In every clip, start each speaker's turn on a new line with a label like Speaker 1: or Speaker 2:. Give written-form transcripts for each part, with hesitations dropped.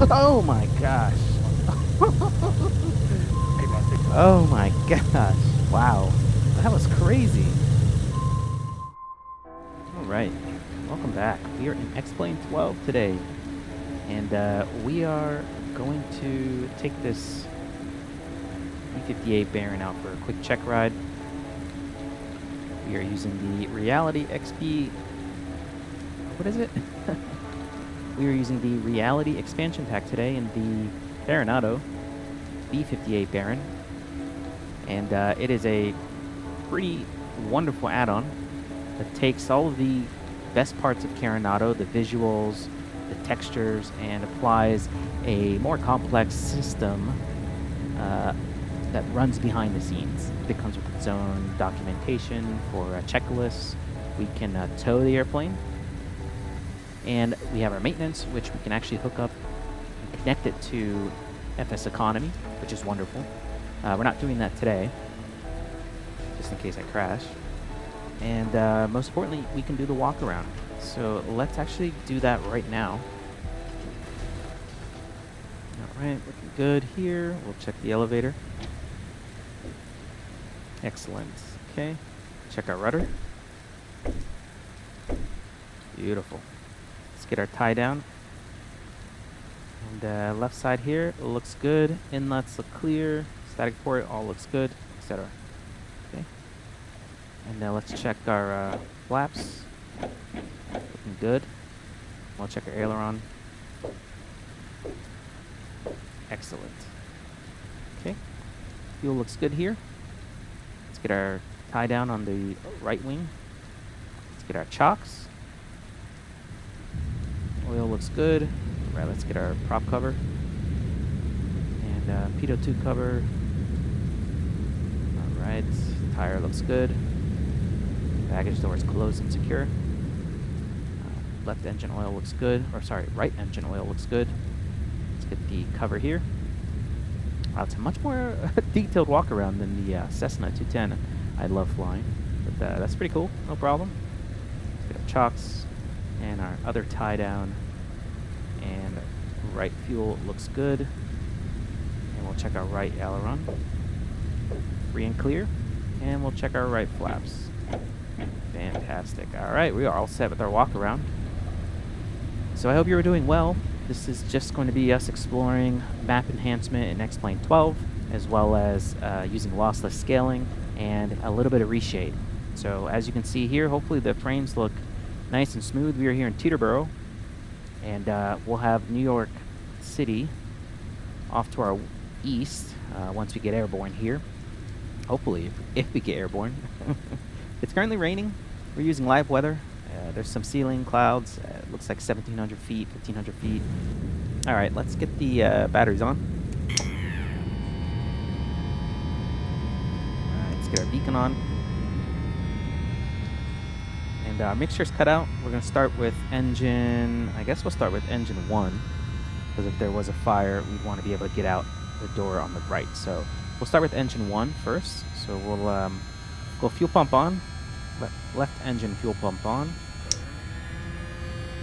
Speaker 1: Oh my gosh. Oh my gosh. Wow. That was crazy. Alright. Welcome back. We are in X-Plane 12 today. And we are going to take this B58 Baron out for a quick check ride. We are using the Reality XP... What is it? We are using the Reality Expansion Pack today in the Carenado B58 Baron. And it is a pretty wonderful add-on that takes all of the best parts of Carenado, the visuals, the textures, and applies a more complex system that runs behind the scenes. It comes with its own documentation for checklists. We can tow the airplane. And we have our maintenance, which we can actually hook up and connect it to FS Economy, which is wonderful. We're not doing that today, just in case I crash. And most importantly, we can do the walk-around. So let's actually do that right now. Alright, looking good here. We'll check the elevator. Excellent. Okay, check our rudder. Beautiful. Let's get our tie down. And left side here looks good. Inlets look clear. Static port all looks good, etc. Okay. And let's check our flaps. Looking good. We'll check our aileron. Excellent. Okay. Fuel looks good here. Let's get our tie down on the right wing. Let's get our chocks. Oil looks good. Right, let's get our prop cover. And pitot 2 cover. Alright, tire looks good. Baggage door is closed and secure. Left engine oil looks good. Or sorry, right engine oil looks good. Let's get the cover here. Wow, it's a much more detailed walk around than the Cessna 210 I love flying. But that's pretty cool, no problem. Let's get our chocks and our other tie down. And right fuel looks good. And we'll check our right aileron. Free and clear. And we'll check our right flaps. Fantastic. Alright, we are all set with our walk around. So I hope you were doing well. This is just going to be us exploring map enhancement in X-Plane 12, as well as using lossless scaling and a little bit of reshade. So as you can see here, hopefully the frames look nice and smooth. We are here in Teterboro, and we'll have New York City off to our east once we get airborne here. Hopefully, if we get airborne. It's currently raining. We're using live weather. There's some ceiling clouds. It looks like 1,700 feet, 1,500 feet. All right, let's get the batteries on. All right, let's get our beacon on. And our mixture's cut out. We're going to start with engine... I guess we'll start with engine 1. Because if there was a fire, we'd want to be able to get out the door on the right. So we'll start with engine 1 first. So we'll go fuel pump on. Left engine fuel pump on.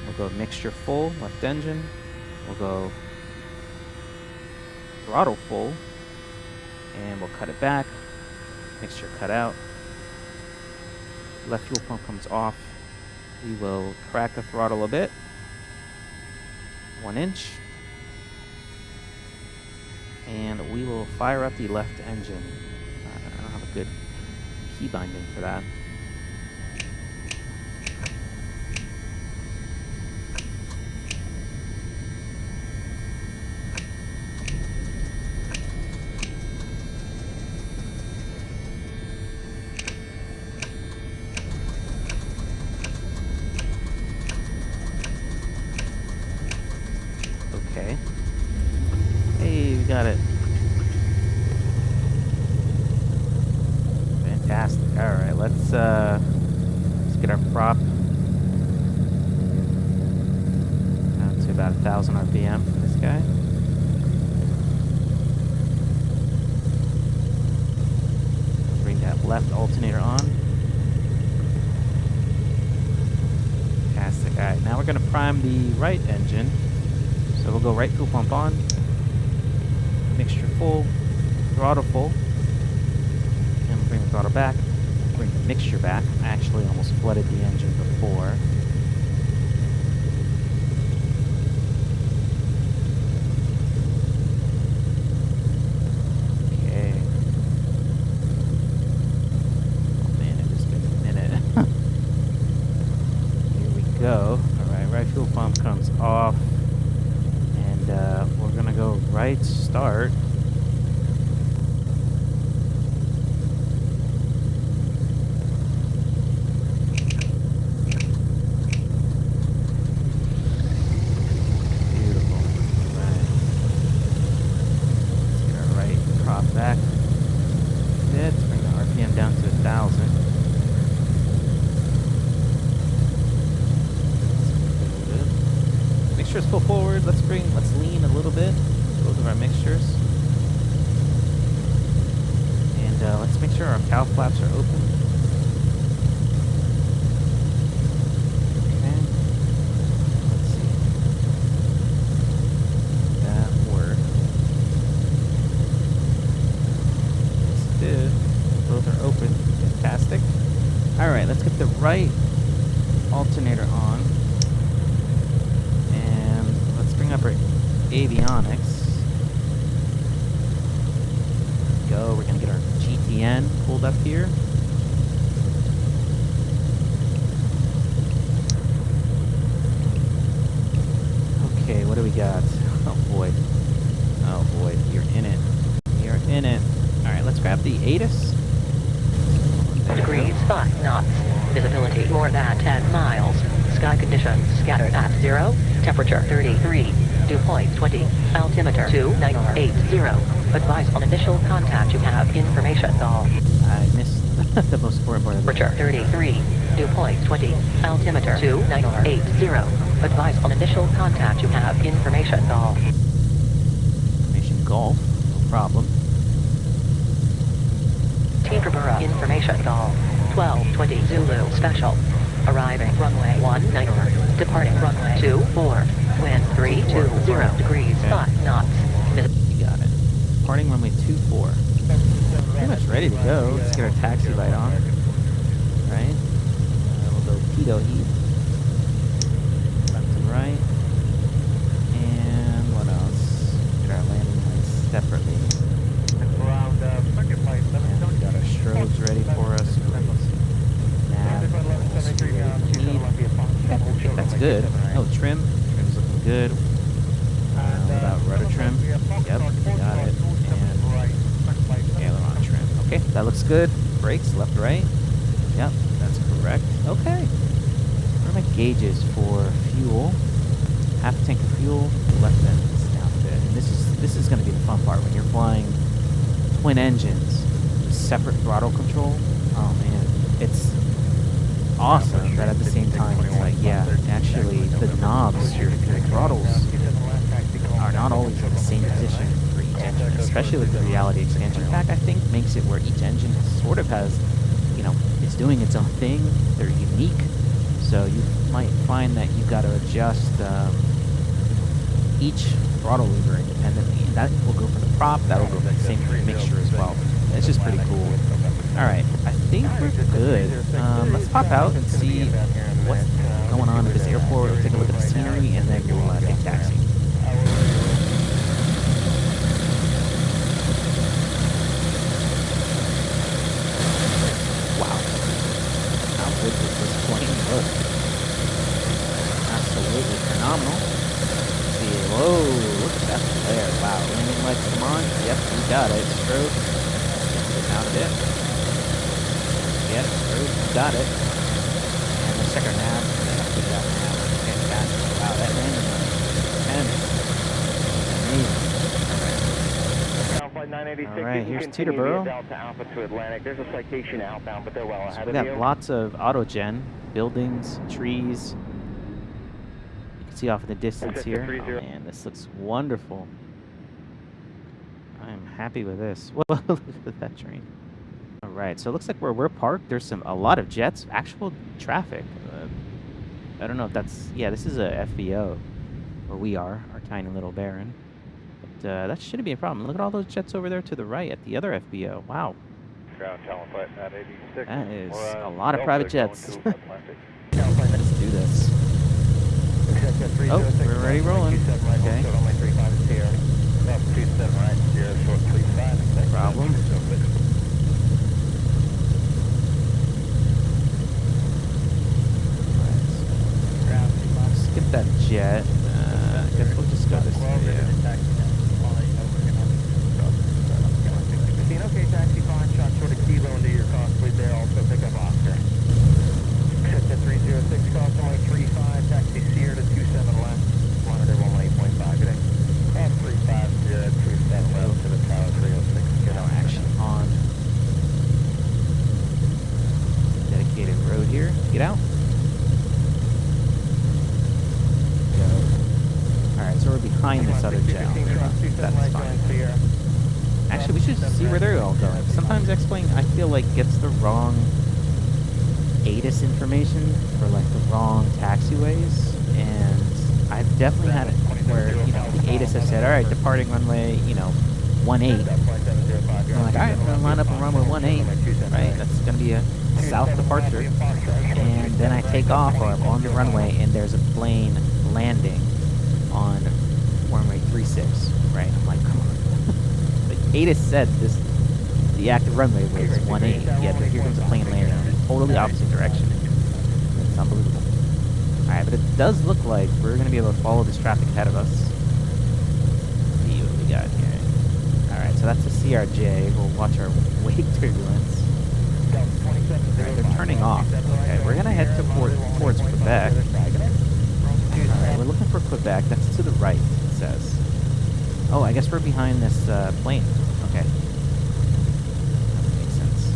Speaker 1: We'll go mixture full, left engine. We'll go throttle full. And we'll cut it back. Mixture cut out. Left fuel pump comes off. We will crack the throttle a bit. 1 inch. And we will fire up the left engine. I don't have a good key binding for that. Okay. Hey, we got it. Fantastic. All right, let's get our prop down to about 1,000 RPM for this guy. Bring that left alternator on. Fantastic. All right, now we're going to prime the right engine. So So we'll go right fuel pump on, mixture full, throttle full, and we'll bring the throttle back, bring the mixture back. I actually almost flooded the engine before. Okay. Oh man, it has been a minute. Here we go. Alright, right fuel pump comes off. We're gonna go right start. Beautiful. Right. Let's get our right prop back. Let's bring the RPM down to 1,000. Mixtures pull forward. Let's lean a little bit. Both of our mixtures. And let's make sure our cowl flaps are open. Okay. Let's see. That worked. Yes, it did. Both are open. Fantastic. Alright, let's get the right alternator on. Bring up our avionics. Go. We're gonna get our GTN pulled up here. Okay, what do we got? Oh boy. Oh boy, you're in it. You're in it. Alright, let's grab the ATIS.
Speaker 2: Degrees 5 knots. Visibility more than 10 miles. Sky conditions scattered at 0. Temperature 33. Dew point 20. Altimeter 2980. Advise on initial contact. You have information. All.
Speaker 1: I missed the most important part of the
Speaker 2: Temperature 33. Dew point 20. Altimeter 2980. Advise on initial contact. You have information. All.
Speaker 1: Information golf. No problem.
Speaker 2: Teterboro information. All. 1220 Zulu special. Arriving runway 19, departing runway 24, wind 320 degrees 5 knots.
Speaker 1: You got it. Departing runway 24. Pretty much ready to go. Let's get our taxi light on. Right? We'll go pitot heat. Left and right. And what else? Get our landing lights separately. And we got our strobes ready for us. That's good. Oh, trim. Trim's looking good. Without rudder trim. Yep, got it. And aileron trim. Okay, that looks good. Brakes, left, right. Yep, that's correct. Okay. What are my gauges for fuel? Half a tank of fuel. Left end is down a bit. And this is going to be the fun part when you're flying twin engines with separate throttle control. Oh man, it's awesome that at the same time it's like, yeah, actually the knobs, your throttles are not always in the same position for each engine, especially with the reality expansion pack. I think makes it where each engine sort of has, you know, it's doing its own thing. They're unique, so you might find that you've got to adjust each throttle lever independently, and that will go for the prop, that will go for the same mixture as well. It's just pretty cool. Alright, I think we're good. Let's pop out and see what's going on at this airport. We'll take a look at the scenery, and then we'll take taxi. Wow. How good does this plane look? Absolutely phenomenal. Let's see, whoa, look at that flare. Wow, landing lights come on. Yep, we got it. Strobe. Out a bit. Yep, got it. And let's check our nav. Yeah, we got nav. Fantastic. Wow, that landing was amazing. Alright, here's Teterboro.
Speaker 3: There's a citation outbound, but they're well ahead
Speaker 1: So we got lots of autogen, buildings, trees. You can see off in the distance here. Oh man, this looks wonderful. I'm happy with this. Whoa, look at that train. All right, so it looks like where we're parked, there's a lot of jets, actual traffic. I don't know if that's, yeah, this is a FBO. where we are, our tiny little Baron. But that shouldn't be a problem. Look at all those jets over there to the right at the other FBO. Wow.
Speaker 4: Ground challenge flight at 86.
Speaker 1: That is
Speaker 4: We're
Speaker 1: a
Speaker 4: on
Speaker 1: lot of
Speaker 4: Delta
Speaker 1: private
Speaker 4: going
Speaker 1: jets.
Speaker 4: to Atlantic.
Speaker 1: Let's do this. Oh, we're already rolling. Okay. No problem. Skip that jet. I guess we'll just go this way. Yeah.
Speaker 3: Okay, taxi 5, shot short of Kilo into your cross fleet there, also pick up Oscar. Accept at 306, cross runway 35, taxi Sierra to 27 left, monitor 118.5, good day. Cross 350, 27 left to the tower 306.
Speaker 1: Get our action on. Dedicated road here. Get out. Alright, so we're behind this other jet. That's fine. Actually, we should see where they're all going. Sometimes X-Plane, I feel like, gets the wrong ATIS information for like the wrong taxiways, and I've definitely had it where, you know, the ATIS has said, all right, departing runway, you know, 18. I'm like, all right, we're gonna line up on runway 18, right? That's gonna be a south departure, and then I take off, or I'm on the runway, and there's a plane landing on runway 36, right? I'm like, come on. ATIS said this, the active runway was 18, yet here comes a plane landing in the totally opposite direction. It's unbelievable. Alright, but it does look like we're going to be able to follow this traffic ahead of us. Let's see what we got here. Alright, so that's a CRJ. We'll watch our wake turbulence. Alright, they're turning off. Okay, we're going to head towards Quebec. Alright, we're looking for Quebec. That's to the right, it says. Oh, I guess we're behind this plane. Okay. That makes sense.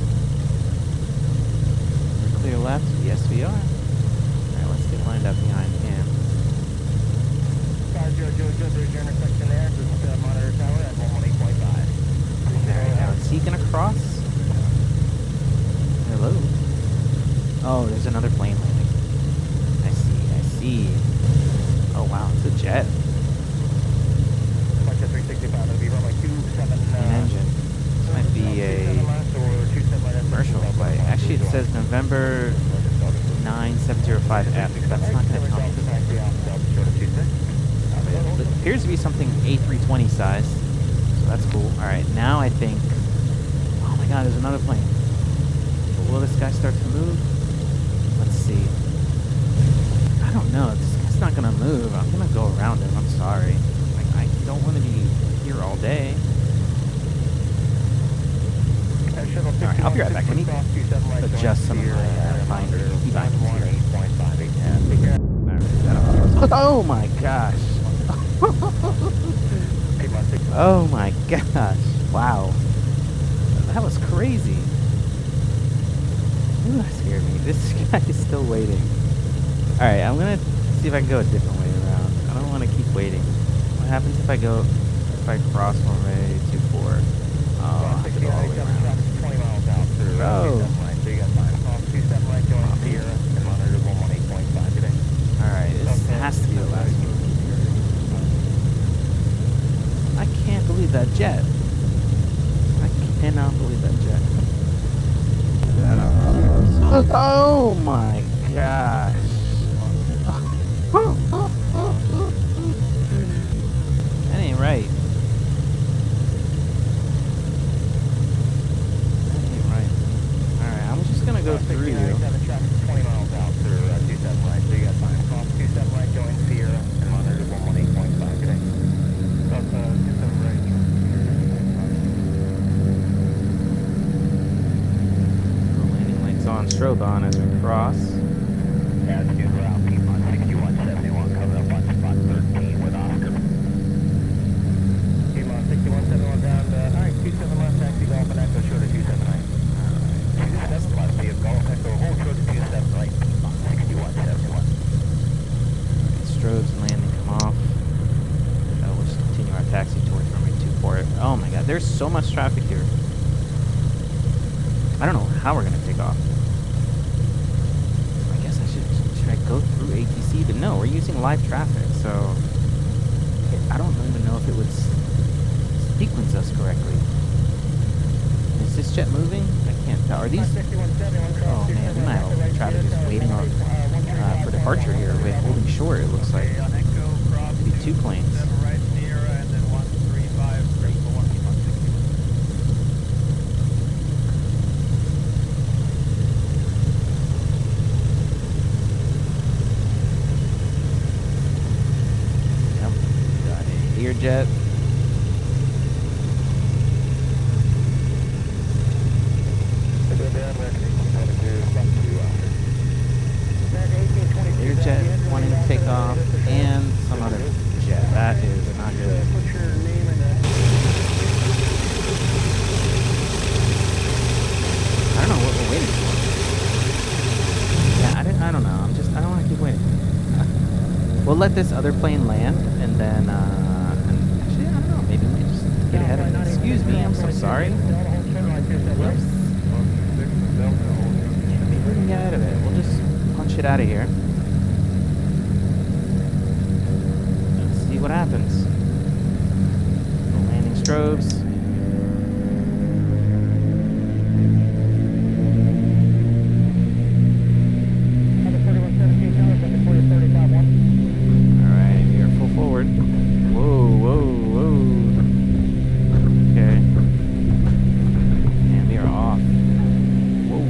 Speaker 1: We're clear left? Yes, we are. Alright, let's get lined up behind him.
Speaker 3: There's your intersection there. Just monitor tower at 118.5.
Speaker 1: Alright, now is he gonna cross? Hello? Oh, there's another plane landing. I see. Oh wow, it's a jet. An engine. This might be a commercial flight. Actually, it says November 9705F. That's not going to tell me. It appears to be something A320 size, so that's cool. Alright, now I think... Oh my god, there's another plane. Will this guy start to move? Let's see. I don't know. This guy's not going to move. I'm going to go around him. I'm sorry. Like, I don't want to be here all day. Alright, I'll be right back. I need to adjust some of my binders. Oh my gosh. Oh my gosh. Wow. That was crazy. Ooh, that scared me. This guy is still waiting. Alright, I'm gonna see if I can go a different way around. I don't want to keep waiting. What happens if I cross runway 24? Oh, I have to go all the way around. Bro. Alright, this has to be the last one. I can't believe that jet. I cannot believe that jet. Oh my gosh. That ain't right. Gonna go through you.
Speaker 3: 20 miles out through 27 right, so you got time. Cross 27 right, join Sierra, and monitor 118.5. Good day. Cross 27 right.
Speaker 1: The landing lights on, strobe on as we cross.
Speaker 3: Attitude route, keep on 6171, coming up on spot 13 with Oscar. Keep on 6171 down to, alright, 27 left, taxi Golf and Echo short of 279.
Speaker 1: Strobes and landing come off. We'll just continue our taxi towards runway 24. Oh my god, there's so much traffic here. I don't know how we're gonna take off. I guess should I go through ATC? But no, we're using live traffic, so if it would sequence us correctly. Is this jet moving? I can't tell. Are these? Oh man, we might have traffic just waiting on for departure here. We're holding short. It looks like maybe 2 planes. Yep, got a Learjet. Learjet wanting to take off, and some other jet. That is not good. I don't know what we're waiting for. Yeah, I don't know. I don't want to keep waiting. We'll let this other plane land, and then, actually, I don't know. Maybe we can just get ahead of it. Excuse me, I'm so sorry. Whoops. Yeah, maybe we can get ahead of it. We'll just punch it out of here. Let's see what happens. The landing strobes. Alright, we are full forward. Whoa, whoa, whoa. Okay. And we are off. Whoa.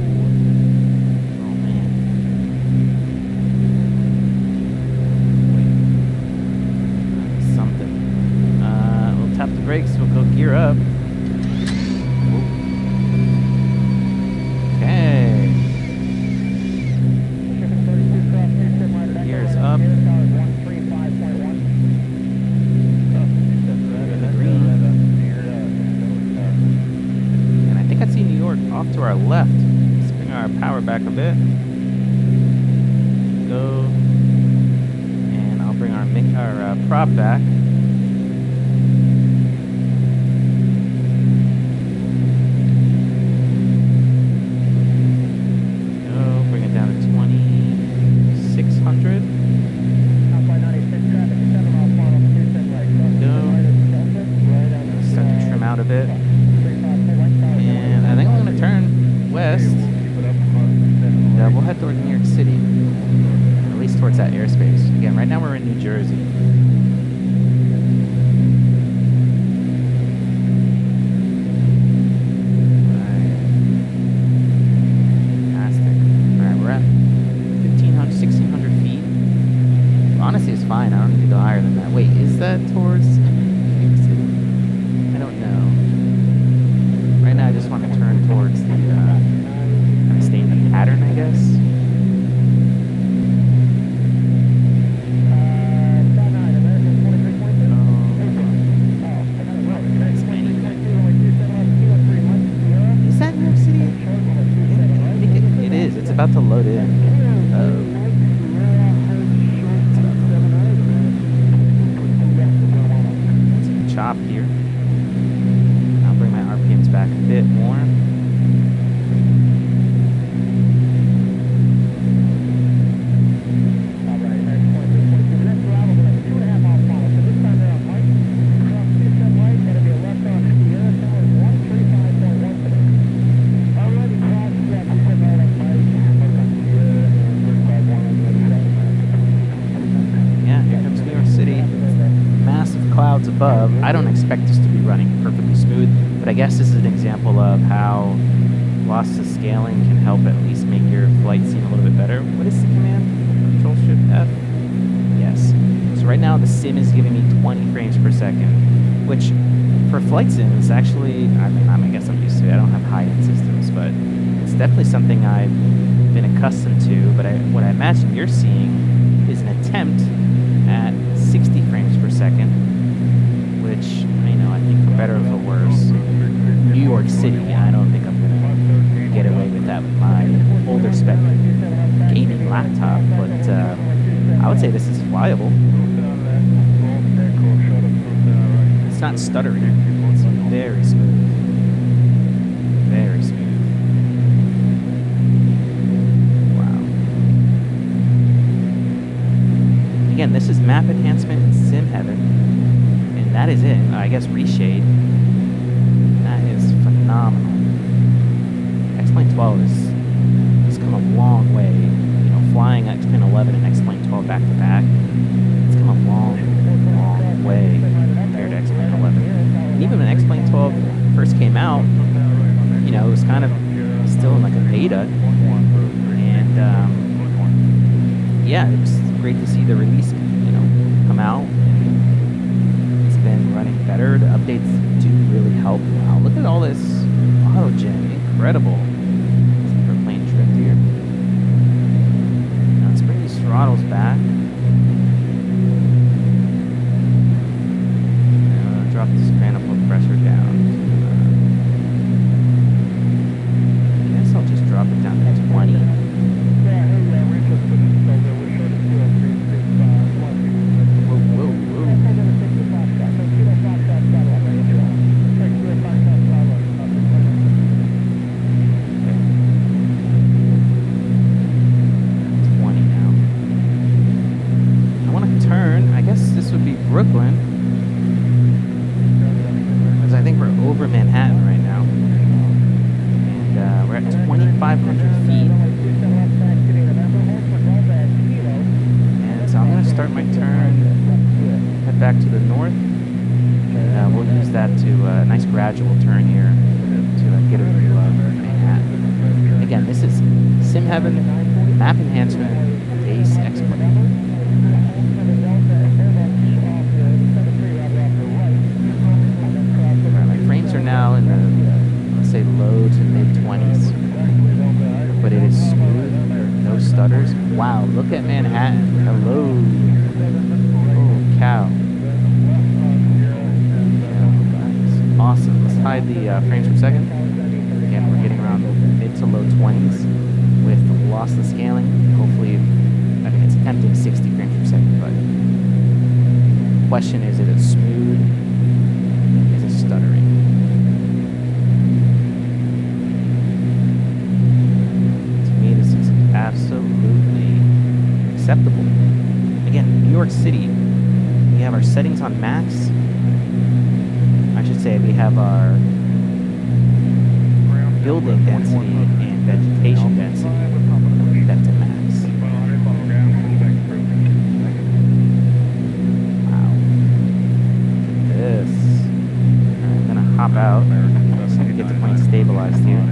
Speaker 1: Oh man. Wait. Something. We'll tap the brakes, we'll go gear up. Whoa. Okay. Gears up. And I think I see New York off to our left. Let's bring our power back a bit. Go. And I'll bring our prop back. Go. Bring it down to 2600. Start to trim out a bit. And I think I'm going to turn west. And we'll head towards New York City. At least towards that airspace. Again, right now we're in New Jersey. Fantastic. Alright, we're at 1,500, 1,600 feet. Honestly, it's fine. I don't need to go higher than that. Wait, is that towards New York City? I don't know. Right now, I just want to turn towards the kind of stay in the pattern, I guess. Is that New York City? I think it is. It's about to load in. Chop here. I'll bring my RPMs back a bit more. Yeah, here comes New York City. Massive clouds above. I don't expect this to be running perfectly smooth, but I guess this is an example of how lossless scaling can help at least make your flight seem a little bit better. What is the command? Control Shift F? Yes. So right now the sim is giving me 20 frames per second, which for flight sim is actually, I guess I'm used to it. I don't have high-end systems, but it's definitely something I've been accustomed to, but what I imagine you're seeing is an attempt at 60 frames per second, which, I think for better or for worse, New York City, I don't think I'm going to get away with that with my older spec gaming laptop, but I would say this is flyable. It's not stuttering. It's very smooth. Very smooth. Wow. Again, this is map enhancement in SimHeaven, and that is it. I guess Reshade. That is phenomenal. X-Plane 12 has come a long way. You know, flying X-Plane 11 and X-Plane 12 back to back, it's come a long, long way compared to X-Plane 11. And even when X-Plane 12 first came out, you know, it was kind of still in like a beta. And yeah, it was great to see the release, you know, come out. It's been running better. The updates do really help. Wow, look at all this auto-gen. Incredible. Let's keep our plane trimmed here. Now let's bring these throttles back. Drop this manifold pressure down. I guess I'll just drop it down to 20. Brooklyn, because I think we're over Manhattan right now, and we're at 2,500 feet, and so I'm going to start my turn, head back to the north, and we'll use that to a nice gradual turn here to get a view of Manhattan. Again, this is SimHeaven Map Enhancement Base X-Plane. Are now in the, let's say, low to mid-20s, but it is smooth, no stutters. Wow, look at Manhattan. Hello. Oh, cow. Yeah, awesome. Let's hide the frames per second. Again, we're getting around mid to low 20s with lossless scaling. Hopefully, I mean, it's attempting 60 frames per second, but the question is it smooth? Is it stuttering? Absolutely acceptable. Again, New York City, we have our settings on max. I should say we have our building density and vegetation density set to max. Wow. Look at this. Alright, I'm gonna hop out so I can get the plane stabilized here.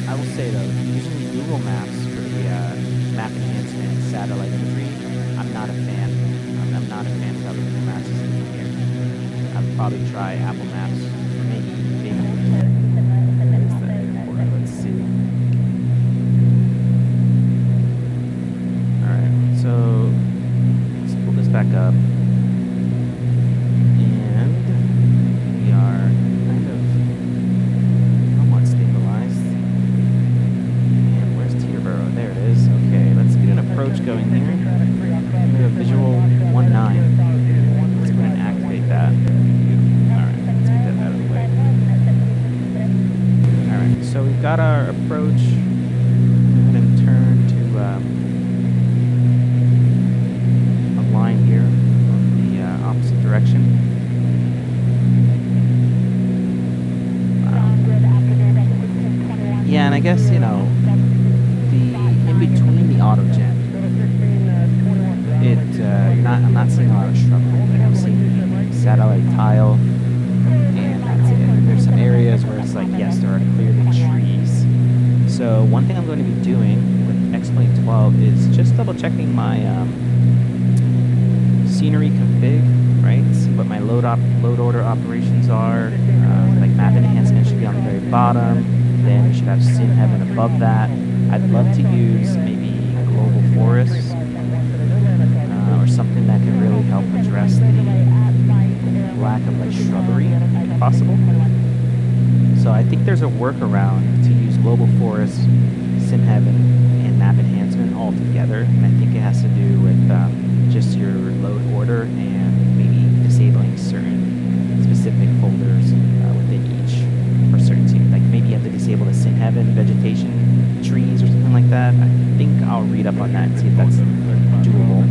Speaker 1: I will say though, using Google Maps for the map enhancement satellite imagery, I'm not a fan. I'm not a fan of how the Google Maps is in here. I'd probably try Apple Maps, maybe. Let's see. All right, so let's pull this back up. Going here. We have visual 19. Let's go ahead and activate that. Alright, let's get that out of the way. Alright, so we've got our approach. Go ahead and turn to a line here on the opposite direction. Yeah, and I guess, you know, in between the auto-gen, I'm not seeing a lot of shrubbery. Like I'm seeing satellite tile, and that's it. And there's some areas where it's like, yes, there are clearly trees. So one thing I'm going to be doing with X-Plane 12 is just double checking my scenery config, right? See what my load order operations are. Like map enhancement should be on the very bottom. Then we should have SimHeaven above that. I'd love to use maybe Global Forests or something that can really help address the lack of like shrubbery, if possible. So I think there's a workaround to use Global Forests, SimHeaven, and map enhancement all together, and I think it has to do with just your load order and maybe disabling certain specific folders within each or certain scene. Like maybe you have to disable the SimHeaven vegetation trees or something like that. I think I'll read up on that and see if that's doable.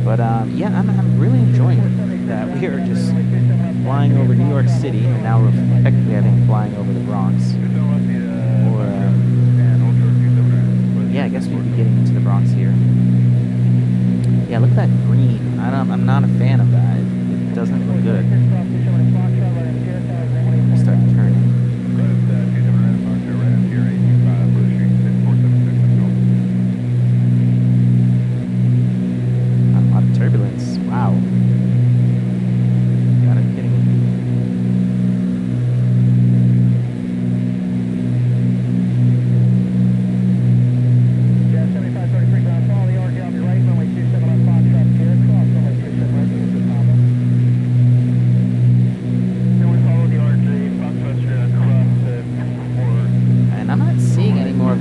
Speaker 1: But yeah, I'm really enjoying that. We are just flying over New York City, and now we're effectively having flying over the Bronx. Or yeah, I guess we'd be getting into the Bronx here. Yeah, look at that green. I'm not a fan of that. It doesn't look good. Let's start turning. A lot of turbulence. Wow. You gotta be kidding me.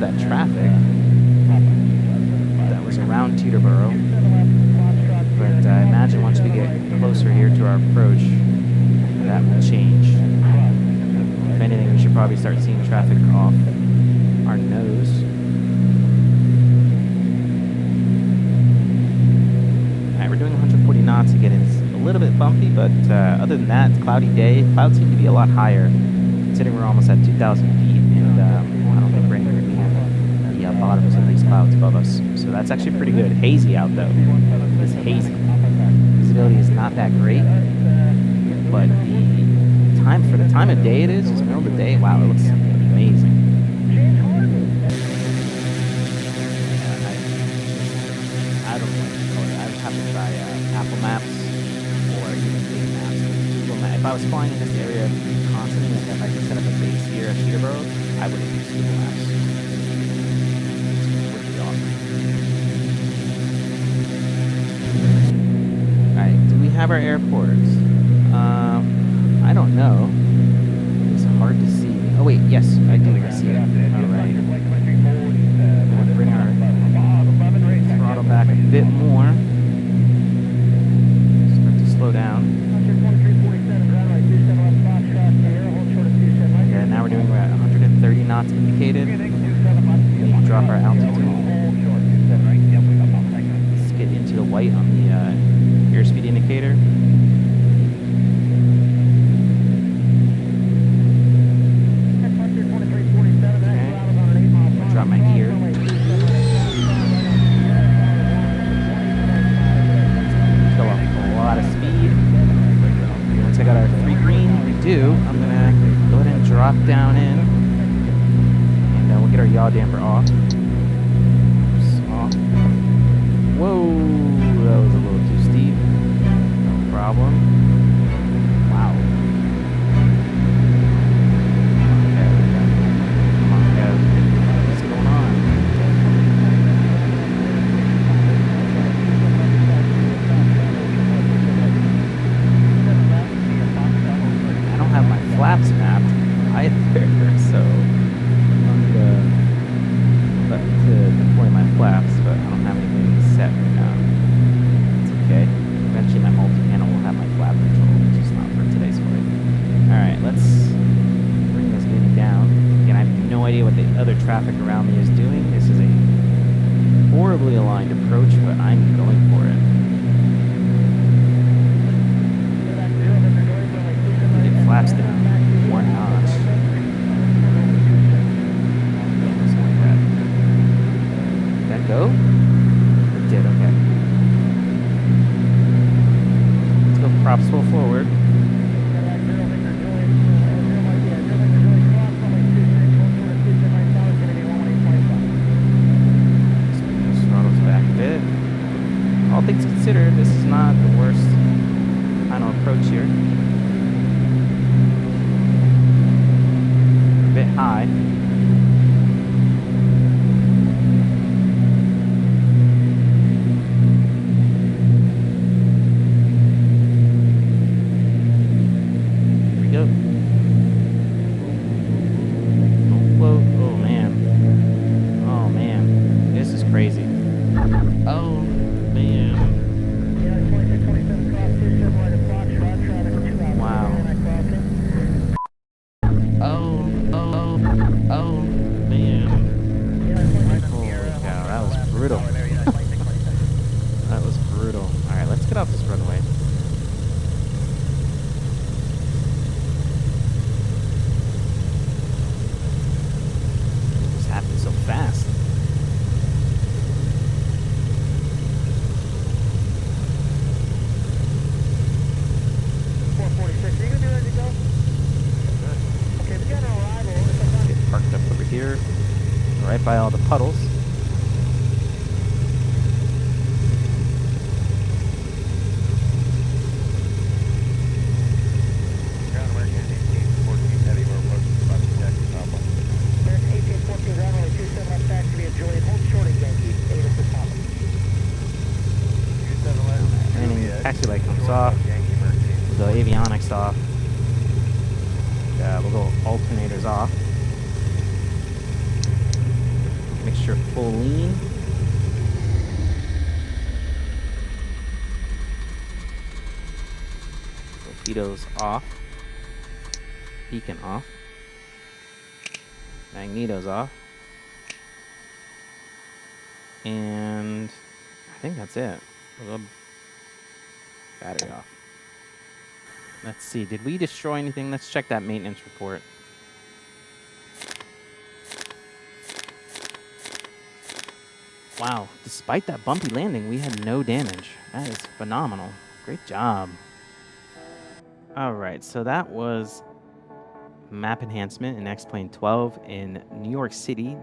Speaker 1: That traffic that was around Teterboro, but I imagine once we get closer here to our approach, that will change. If anything, we should probably start seeing traffic off our nose. Alright, we're doing 140 knots again. It's a little bit bumpy, but other than that, it's a cloudy day. Clouds seem to be a lot higher, considering we're almost at 2,000 feet, and I don't think we're anywhere near the bottoms of these clouds above us. So that's actually pretty good. Hazy out though. It's hazy. Visibility is not that great, but the time of day it is middle of the day. Wow, it looks amazing. I don't know what to call it. I would have to try Apple Maps or even Google Maps. If I was flying in this area constantly, like if I could set up a base here at Teterboro, I would use Google Maps. It's really awesome. Alright, do we have our airports? I don't know. It's hard to see. Oh wait, yes, I do. I see it. Alright. We'll bring our throttle back a bit more. Start to slow down. Yeah, now we're doing 130 knots indicated. We need to drop our altitude. Let's get into the white on the airspeed indicator. Drop my gear. Fill up a lot of speed. Once I got our 3 green, we do. I'm gonna go ahead and drop down in, and we'll get our yaw damper off. Off. Whoa, that was a little too steep. No problem. Wow. Flaps mapped either, so I'm going to deploy my flaps, but I don't have anything set right now. It's okay. Eventually my multi-panel will have my flap control, just not for today's flight. Alright, let's bring this baby down. Again, I have no idea what the other traffic around me is doing. This is a horribly aligned approach, but I'm going for it. Flaps down 1 notch. Did that go? It did, okay. props full forward. Throttles back a bit. All things considered, this is not the worst final approach here. A bit high. By all the puddles. Taxi light comes off. We'll go avionics off. We'll go alternators off. Mixture full lean. Torpedoes off. Beacon off. Magnetos off. And I think that's it. We'll go battery off. Let's see. Did we destroy anything? Let's check that maintenance report. Wow, despite that bumpy landing, we had no damage. That is phenomenal. Great job. Alright, so that was map enhancement in X-Plane 12 in New York City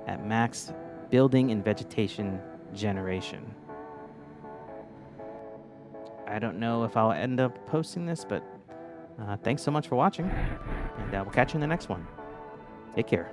Speaker 1: at max building and vegetation generation. I don't know if I'll end up posting this, but thanks so much for watching, and we'll catch you in the next one. Take care.